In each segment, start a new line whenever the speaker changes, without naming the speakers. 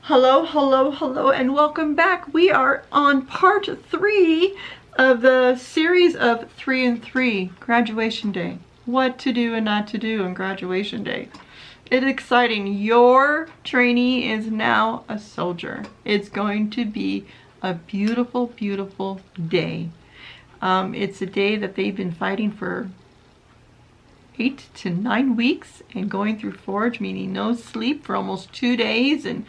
Hello, hello, hello, and welcome back. We are on part 3 of the series of 3 and 3, graduation day. What to do and not to do on graduation day. It's exciting. Your trainee is now a soldier. It's going to be a beautiful, beautiful day. It's a day that they've been fighting for 8 to 9 weeks and going through forage, meaning no sleep for almost 2 days, and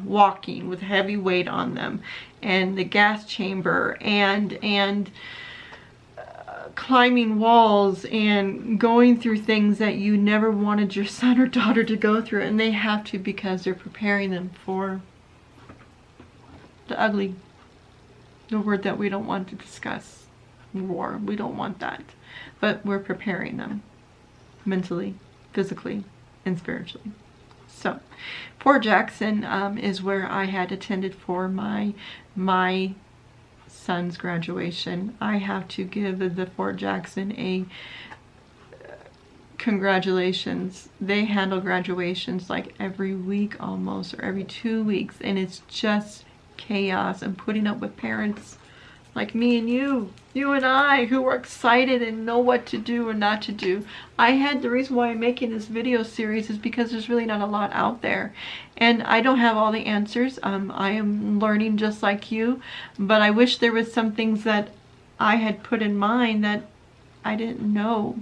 walking with heavy weight on them, and the gas chamber, and climbing walls, and going through things that you never wanted your son or daughter to go through, and they have to because they're preparing them for the ugly, the word that we don't want to discuss. War. We don't want that, but we're preparing them mentally, physically, and spiritually. So Fort Jackson is where I had attended for my son's graduation. I have to give the Fort Jackson a congratulations. They handle graduations like every week almost, or every 2 weeks, and it's just chaos and putting up with parents like me and you and I, who are excited and know what to do or not to do. The reason why I'm making this video series is because there's really not a lot out there. And I don't have all the answers. I am learning just like you, but I wish there was some things that I had put in mind that I didn't know.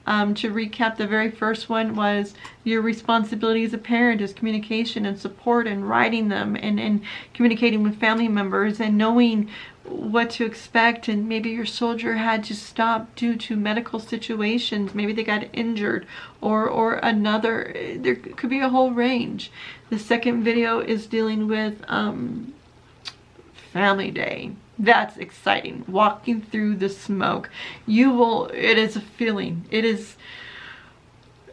To recap, the very first one was your responsibility as a parent is communication and support, and writing them, and communicating with family members, and knowing what to expect. And maybe your soldier had to stop due to medical situations. Maybe they got injured, or another. There could be a whole range. The second video is dealing with family day. That's exciting. Walking through the smoke. It is a feeling. It is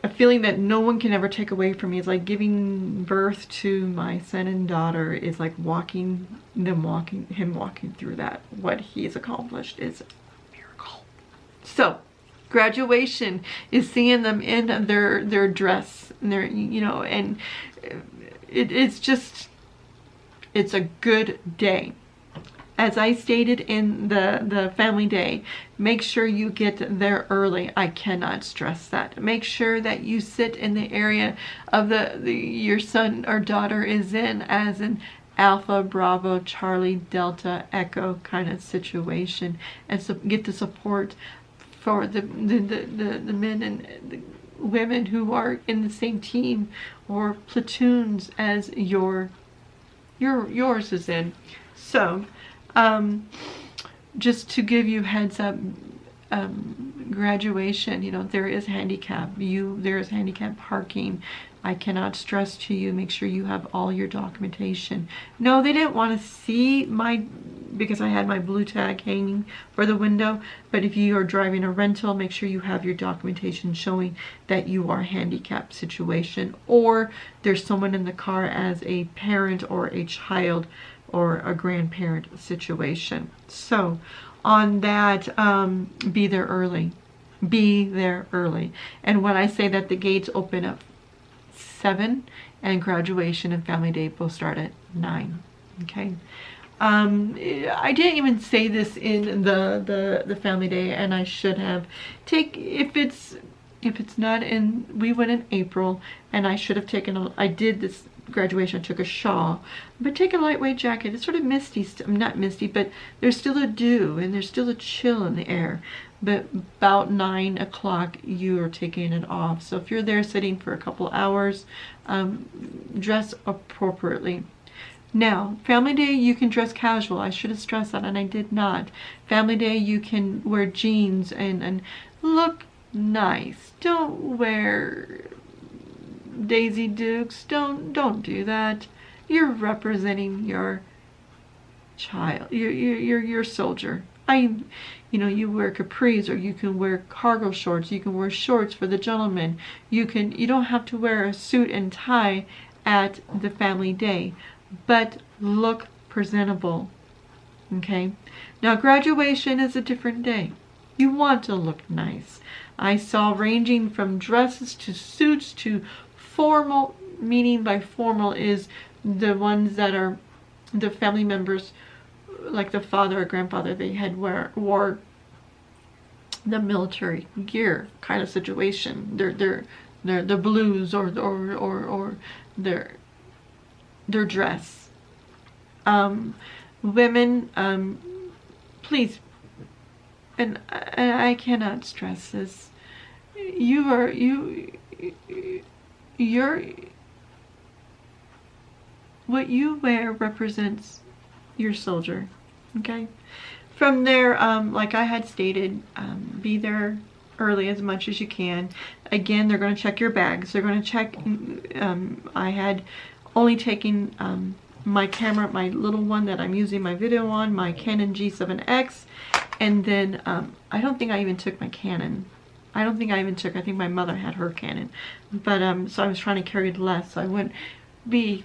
a feeling that no one can ever take away from me. It's like giving birth to my son and daughter. It's like him walking through that. What he's accomplished is a miracle. So graduation is seeing them in their dress, and and it's a good day. As I stated in the family day, make sure you get there early. I cannot stress that. Make sure that you sit in the area of your son or daughter is in, as an Alpha, Bravo, Charlie, Delta, Echo kind of situation, and so get the support for the men and the women who are in the same team or platoons as yours is in. So just to give you heads up, graduation, there is handicap. There is handicap parking. I cannot stress to you, make sure you have all your documentation. No, they didn't want to see because I had my blue tag hanging for the window, but if you are driving a rental, make sure you have your documentation showing that you are handicapped situation, or there's someone in the car as a parent or a child or a grandparent situation. So on that, be there early. Be there early. And when I say that the gates open at 7 and graduation and family day both start at 9. Okay. I didn't even say this in the family day, and I should have. If it's not in, we went in April, and I should have taken I did this graduation, I took a shawl, but take a lightweight jacket. It's sort of misty, not misty, but there's still a dew and there's still a chill in the air. But about 9 o'clock, you are taking it off. So if you're there sitting for a couple hours, dress appropriately. Now, family day, you can dress casual. I should have stressed that, and I did not. Family day, you can wear jeans and look nice. Don't wear Daisy Dukes. Don't do that. You're representing your child, your soldier. You wear capris, or you can wear cargo shorts. You can wear shorts for the gentleman. You don't have to wear a suit and tie at the family day, but look presentable. Okay. Now graduation is a different day. You want to look nice. I saw ranging from dresses to suits to formal, meaning by formal is the ones that are the family members, like the father or grandfather, they had wore the military gear kind of situation. They're the blues or their dress. Women, please, and I cannot stress this. What you wear represents your soldier, okay? From there, like I had stated, be there early as much as you can. Again, they're going to check your bags. They're going to check, I had only taken my camera, my little one that I'm using my video on, my Canon G7X, and then I don't think I even took my Canon. I think my mother had her Canon, but so I was trying to carry less, so I wouldn't be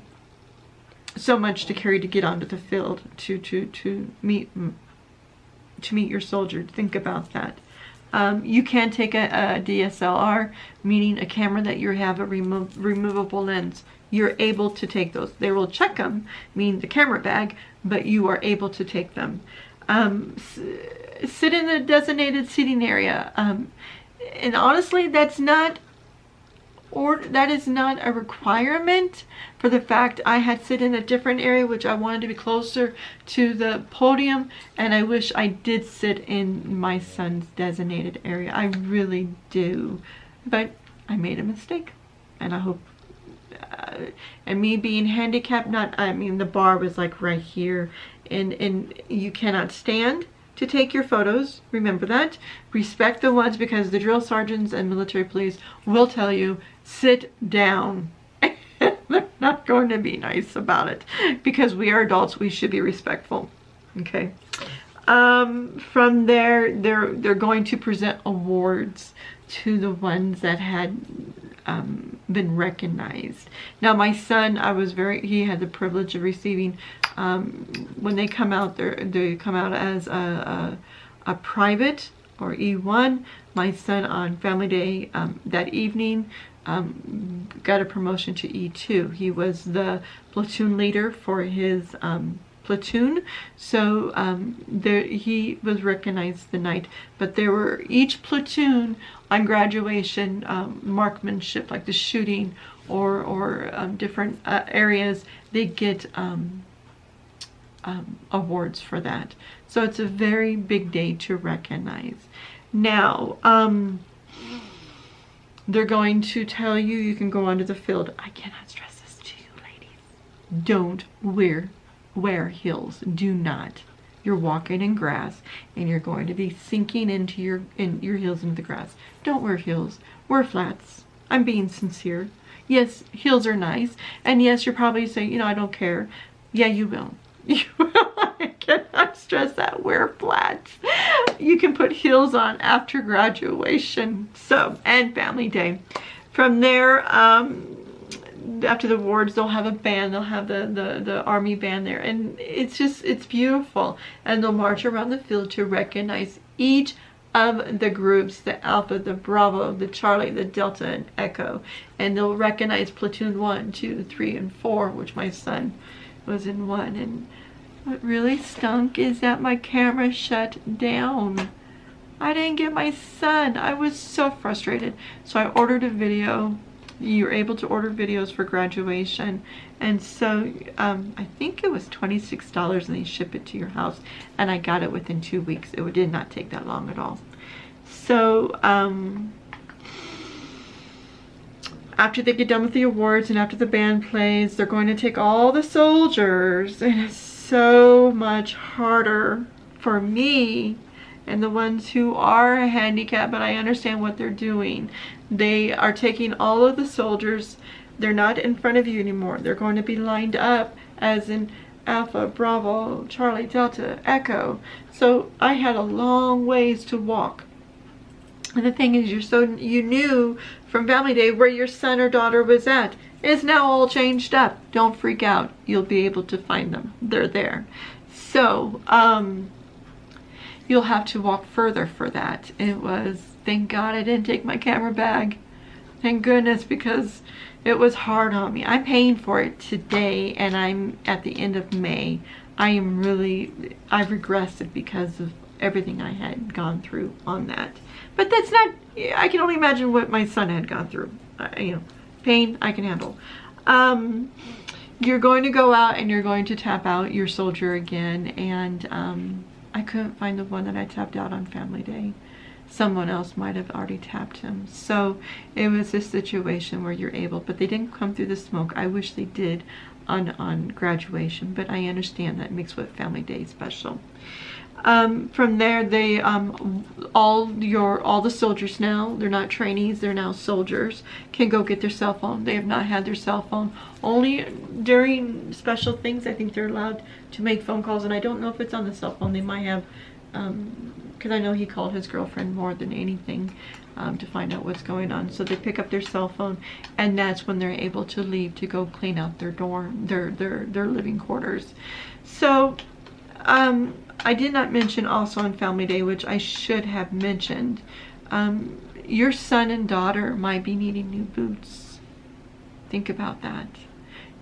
so much to carry to get onto the field to meet your soldier. Think about that. You can take a DSLR, meaning a camera that you have a removable lens. You're able to take those. They will check them, meaning the camera bag, but you are able to take them. Sit in the designated seating area. And honestly, that is not a requirement, for the fact I had sit in a different area, which I wanted to be closer to the podium, and I wish I did sit in my son's designated area. I really do, but I made a mistake, and I hope, and me being handicapped, the bar was like right here, and you cannot stand to take your photos. Remember that. Respect the ones, because the drill sergeants and military police will tell you, sit down. They're not going to be nice about it, because we are adults. We should be respectful. Okay. From there, they're going to present awards to the ones that had been recognized. Now, my son, he had the privilege of receiving, when they come out, they come out as a private or E1. My son on Family Day that evening got a promotion to E2. He was the platoon leader for his platoon, so he was recognized the night. But there were each platoon on graduation marksmanship, like the shooting or different areas, they get awards for that. So it's a very big day to recognize. Now, they're going to tell you, you can go onto the field. I cannot stress this to you, ladies. Don't wear heels. Do not. You're walking in grass, and you're going to be sinking into your heels into the grass. Don't wear heels. Wear flats. I'm being sincere. Yes, heels are nice, and yes, you're probably saying, I don't care. Yeah, you will. You will. I cannot stress that. Wear flats. You can put heels on after graduation. So, and Family Day. From there, after the awards, they'll have a band. They'll have the Army band there, and it's beautiful. And they'll march around the field to recognize each of the groups: the Alpha, the Bravo, the Charlie, the Delta, and Echo. And they'll recognize platoon 1, 2, 3, and 4, which my son was in 1. And what really stunk is that my camera shut down. I didn't get my son. I was so frustrated. So I ordered a video. You're able to order videos for graduation, and so I think it was $26, and they ship it to your house, and I got it within 2 weeks. It did not take that long at all. So after they get done with the awards and after the band plays, they're going to take all the soldiers, and it's so much harder for me and the ones who are handicapped, but I understand what they're doing. They are taking all of the soldiers. They're not in front of you anymore. They're going to be lined up as in Alpha, Bravo, Charlie, Delta, Echo. So I had a long ways to walk. And the thing is, you knew from Family Day where your son or daughter was at. It's now all changed up. Don't freak out. You'll be able to find them. They're there. So, you'll have to walk further for that. It was, thank God I didn't take my camera bag. Thank goodness, because it was hard on me. I'm paying for it today, and I'm at the end of May. I've regressed because of everything I had gone through on that. But that's not, I can only imagine what my son had gone through. You know, pain I can handle. You're going to go out and you're going to tap out your soldier again, and I couldn't find the one that I tapped out on Family Day. Someone else might have already tapped him. So it was a situation where you're able, but they didn't come through the smoke. I wish they did on graduation, but I understand that makes what Family Day special. From there, they all the soldiers now, they're not trainees, they're now soldiers, can go get their cell phone. They have not had their cell phone. Only during special things, I think they're allowed to make phone calls, and I don't know if it's on the cell phone. They might have, because I know he called his girlfriend more than anything to find out what's going on. So they pick up their cell phone, and that's when they're able to leave to go clean out their dorm, their living quarters. So I did not mention also on Family Day, which I should have mentioned, your son and daughter might be needing new boots. Think about that.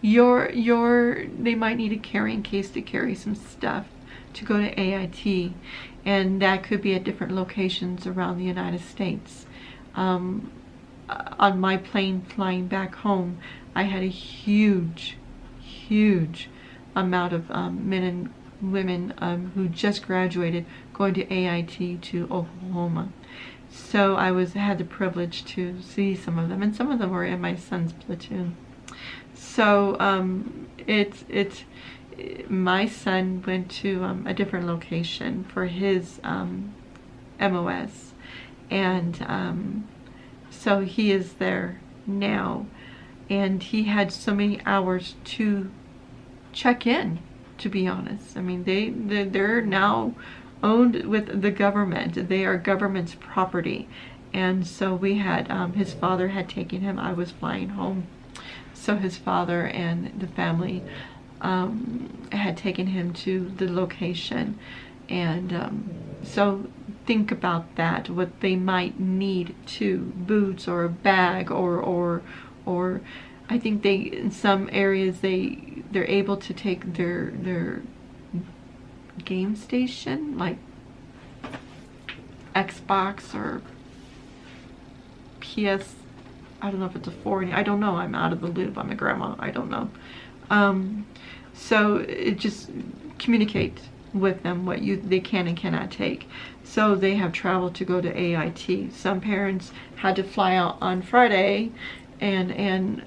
They might need a carrying case to carry some stuff to go to AIT, and that could be at different locations around the United States. On my plane flying back home, I had a huge amount of men and women who just graduated going to AIT to Oklahoma. So I had the privilege to see some of them, and some of them were in my son's platoon. So my son went to a different location for his MOS, and so he is there now, and he had so many hours to check in, to be honest. I mean, they're now owned with the government. They are government's property. And so we had, his father had taken him. I was flying home. So his father and the family had taken him to the location. And so think about that, what they might need to, boots or a bag or I think in some areas they're able to take their game station, like Xbox or PS. I don't know if it's a 4. I don't know. I'm out of the loop. I'm a grandma. I don't know. So it just communicate with them what they can and cannot take. So they have traveled to go to AIT. Some parents had to fly out on Friday, and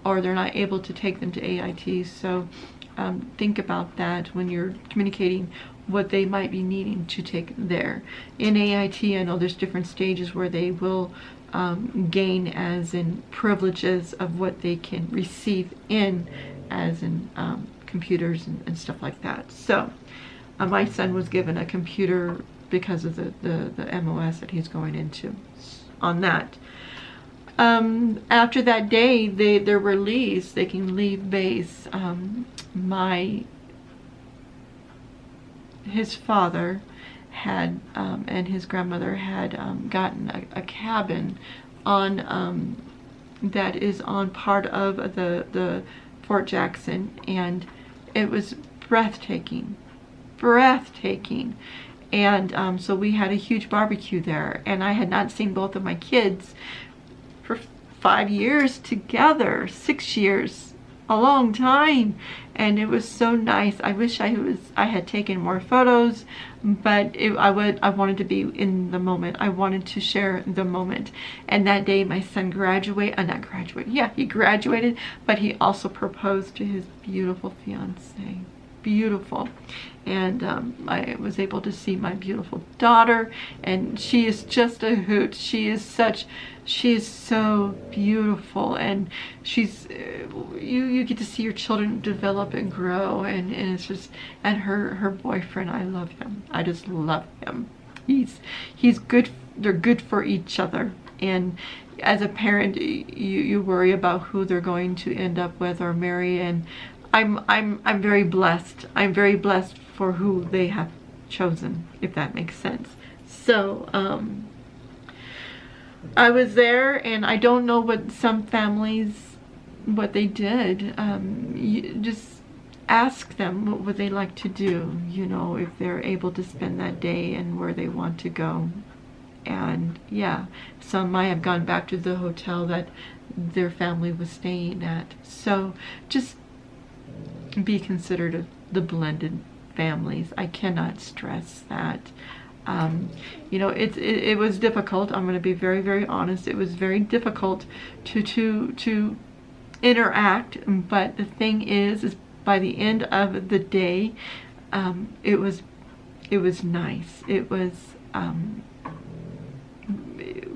or they're not able to take them to AIT. So think about that when you're communicating what they might be needing to take there. In AIT, I know there's different stages where they will gain as in privileges of what they can receive in as in computers and stuff like that. So my son was given a computer because of the MOS that he's going into on that. After that day, they're released. They can leave base. His father had and his grandmother had gotten a cabin on that is on part of the Fort Jackson, and it was breathtaking. And so we had a huge barbecue there, and I had not seen both of my kids for 5 years together, 6 years, a long time, and it was so nice. I wish I had taken more photos, but I wanted to be in the moment. I wanted to share the moment. And that day my son he graduated, but he also proposed to his beautiful fiance. Beautiful. And I was able to see my beautiful daughter, and she is just a hoot. She is so beautiful, and she's you get to see your children develop and grow, and it's just, and her boyfriend, I love him. I just love him. He's good. They're good for each other. And as a parent, you worry about who they're going to end up with or marry, and I'm very blessed. I'm very blessed for who they have chosen, if that makes sense. So I was there, and I don't know what some families, what they did. You just ask them what would they like to do, you know, if they're able to spend that day and where they want to go. And yeah, some might have gone back to the hotel that their family was staying at. So just be considerate of the blended families. I cannot stress that. You know, it was difficult. I'm going to be very, very honest. It was very difficult to interact. But the thing is by the end of the day, it was nice. It was.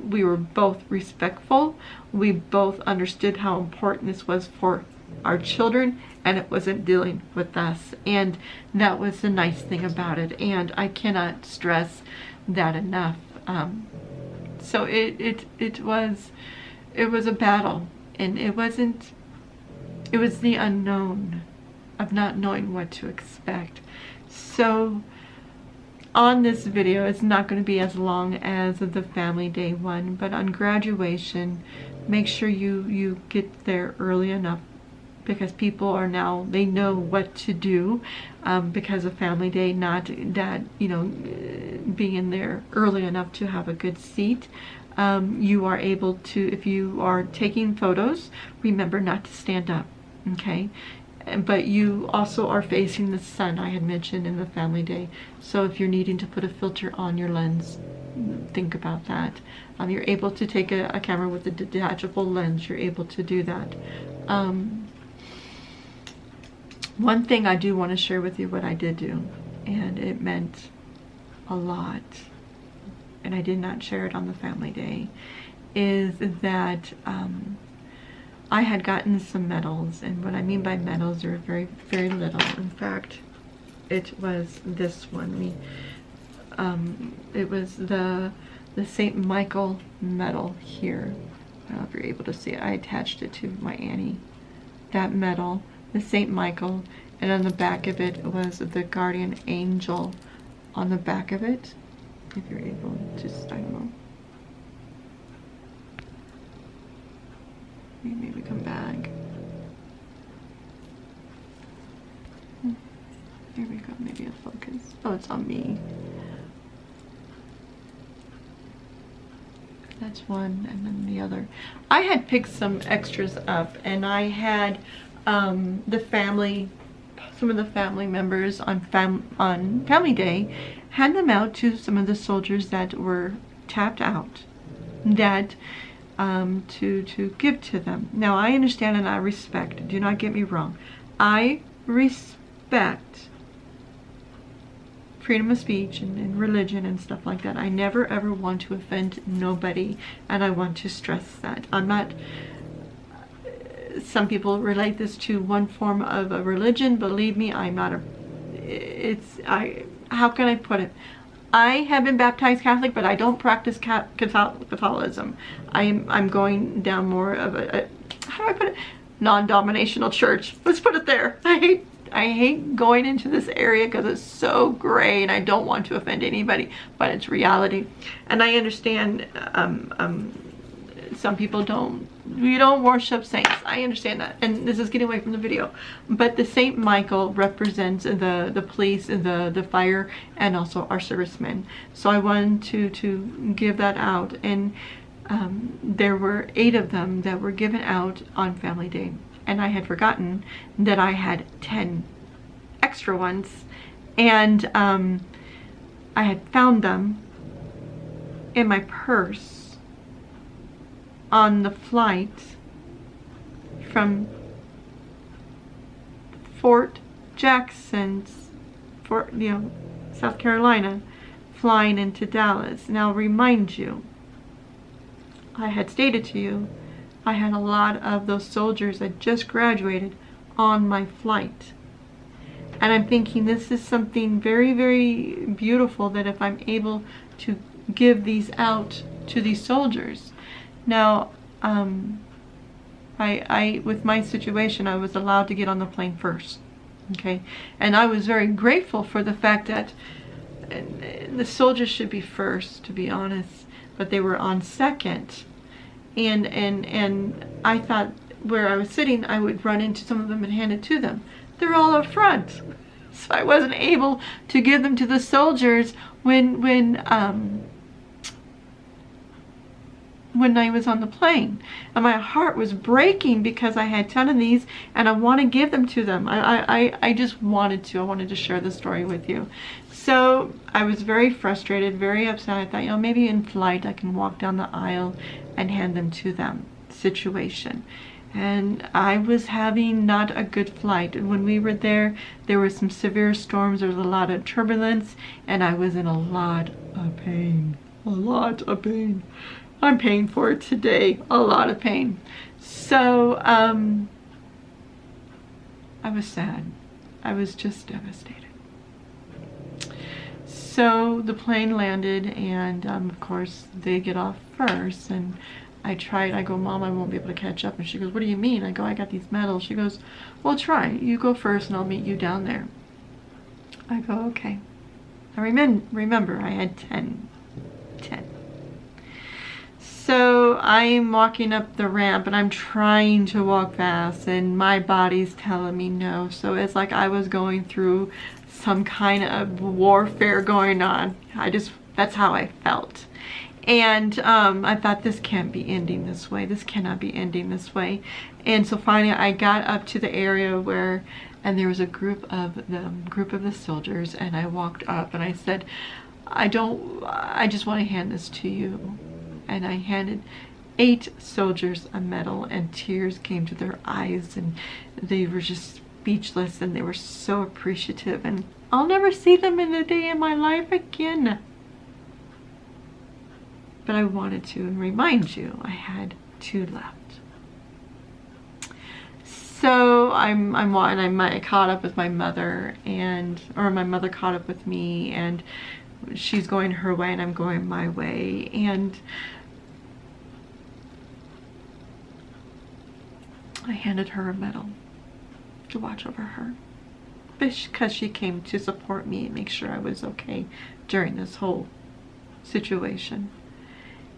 We were both respectful. We both understood how important this was for our children, and it wasn't dealing with us. And that was the nice thing about it. And I cannot stress that enough. So it was a battle, and it was the unknown of not knowing what to expect. So on this video, it's not going to be as long as the family day one, but on graduation, make sure you get there early enough, because people are now, they know what to do because of family day, not that, you know, being there early enough to have a good seat. You are able to, if you are taking photos, remember not to stand up, okay? But you also are facing the sun, I had mentioned in the family day. So if you're needing to put a filter on your lens, think about that. You're able to take a camera with a detachable lens. You're able to do that. One thing I do want to share with you what I did do, and it meant a lot, and I did not share it on the family day, is that I had gotten some medals, and what I mean by medals are very, very little. In fact, it was this one. It was the St. Michael medal here. I don't know if you're able to see it. I attached it to my Annie. That medal, the St. Michael, and on the back of it was the guardian angel on the back of it. If you're able, just, I don't know. Maybe come back. Here we go, maybe a focus. Oh, it's on me. That's one, and then the other. I had picked some extras up, and I had the family, some of the family members on family day, hand them out to some of the soldiers that were tapped out, that to give to them. Now I understand and I respect, do not get me wrong, I respect freedom of speech and religion and stuff like that. I never ever want to offend nobody, and I want to stress that. I'm not, some people relate this to one form of a religion. Believe me, I'm not how can I put it? I have been baptized Catholic, but I don't practice Catholicism. I'm going down more of a how do I put it? Non-denominational church. Let's put it there. I hate going into this area because it's so gray, and I don't want to offend anybody, but it's reality. And I understand some people we don't worship saints. I understand that, and this is getting away from the video, but the Saint Michael represents the police, the fire, and also our servicemen. So I wanted to give that out, and there were 8 of them that were given out on family day, and I had forgotten that I had 10 extra ones, and I had found them in my purse on the flight from Fort Jackson, South Carolina, flying into Dallas. Now remind you, I had stated to you, I had a lot of those soldiers that just graduated on my flight. And I'm thinking this is something very, very beautiful, that if I'm able to give these out to these soldiers. Now, with my situation, I was allowed to get on the plane first, okay? And I was very grateful for the fact that the soldiers should be first, to be honest. but they were on second. And I thought where I was sitting, I would run into some of them and hand it to them. They're all up front. So I wasn't able to give them to the soldiers when I was on the plane. And my heart was breaking because I had 10 of these and I want to give them to them. I just wanted to. I wanted to share the story with you. So I was very frustrated, very upset. I thought, you know, maybe in flight I can walk down the aisle and hand them to them situation. And I was having not a good flight. When we were there were some severe storms, there was a lot of turbulence, and I was in a lot of pain. A lot of pain. I'm paying for it today. A lot of pain. So, I was sad. I was just devastated. So the plane landed, and of course they get off first, and I go, Mom, I won't be able to catch up. And she goes, what do you mean? I go, I got these medals. She goes, well, try. You go first and I'll meet you down there. I go, okay. I remember I had 10. So I'm walking up the ramp and I'm trying to walk fast and my body's telling me no. So it's like I was going through some kind of warfare going on. That's how I felt. And I thought, this can't be ending this way. This cannot be ending this way. And so finally I got up to the area where, and there was a group of the soldiers, and I walked up and I said, I just want to hand this to you. And I handed 8 soldiers a medal, and tears came to their eyes, and they were just speechless, and they were so appreciative, and I'll never see them in a day in my life again. But I wanted to remind you I had 2 left. So I caught up with my mother, or my mother caught up with me, and she's going her way and I'm going my way, and I handed her a medal to watch over her because she came to support me and make sure I was okay during this whole situation.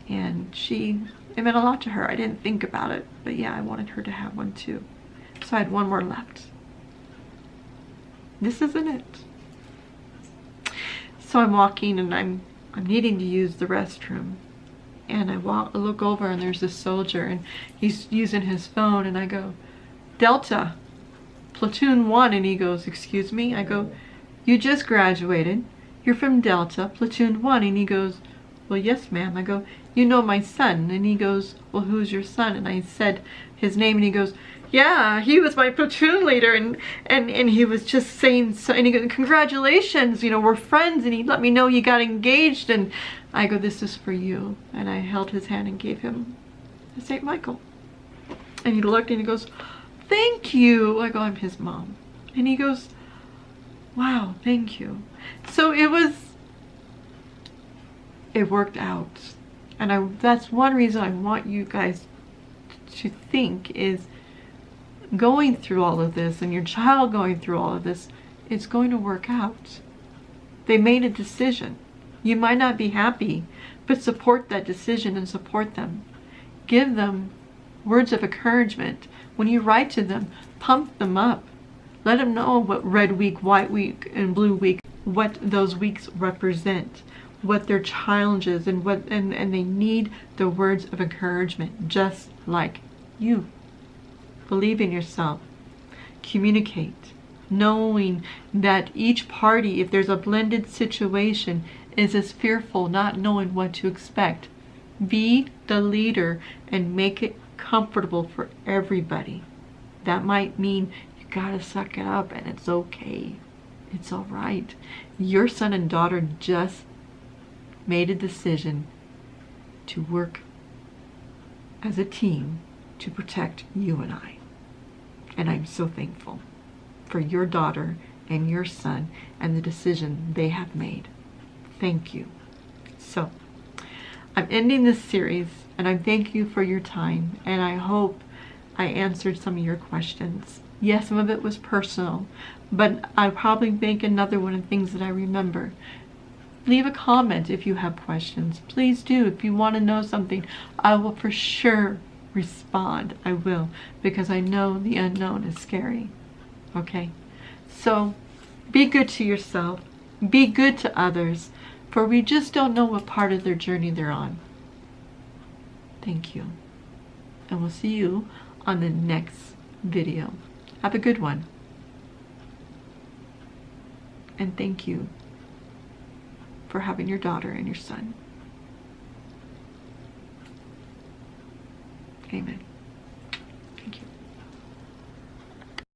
And it meant a lot to her. I didn't think about it, but yeah, I wanted her to have one too. So I had 1 more left. This isn't it. So I'm walking and I'm needing to use the restroom. And I look over and there's this soldier and he's using his phone, and I go, Delta, Platoon 1, and he goes, excuse me? I go, you just graduated. You're from Delta, Platoon 1, and he goes, well, yes, ma'am. I go, you know my son? And he goes, well, who's your son? And I said his name, and he goes, yeah, he was my platoon leader, and he was just saying so, and he goes, congratulations, you know, we're friends, and he let me know you got engaged. And I go, this is for you. And I held his hand and gave him a St. Michael. And he looked and he goes, thank you. I go, I'm his mom. And he goes, wow, thank you. So it worked out. And that's one reason I want you guys to think is, going through all of this and your child going through all of this, it's going to work out. They made a decision. You might not be happy, but support that decision and support them. Give them words of encouragement. When you write to them, pump them up. Let them know what Red Week, White Week, and Blue Week, what those weeks represent, what their challenges, and they need the words of encouragement, just like you. Believe in yourself. Communicate. Knowing that each party, if there's a blended situation, is as fearful, not knowing what to expect. Be the leader and make it comfortable for everybody. That might mean you gotta suck it up, and it's okay. It's all right. Your son and daughter just made a decision to work as a team to protect you and I. And I'm so thankful for your daughter and your son and the decision they have made. Thank you. So, I'm ending this series, and I thank you for your time, and I hope I answered some of your questions. Yes, some of it was personal, but I'll probably make another one of things that I remember. Leave a comment if you have questions. Please do. If you want to know something, I will for sure respond. I will, because I know the unknown is scary. Okay? So be good to yourself. Be good to others, for we just don't know what part of their journey they're on. Thank you. And we'll see you on the next video. Have a good one. And thank you for having your daughter and your son. Amen.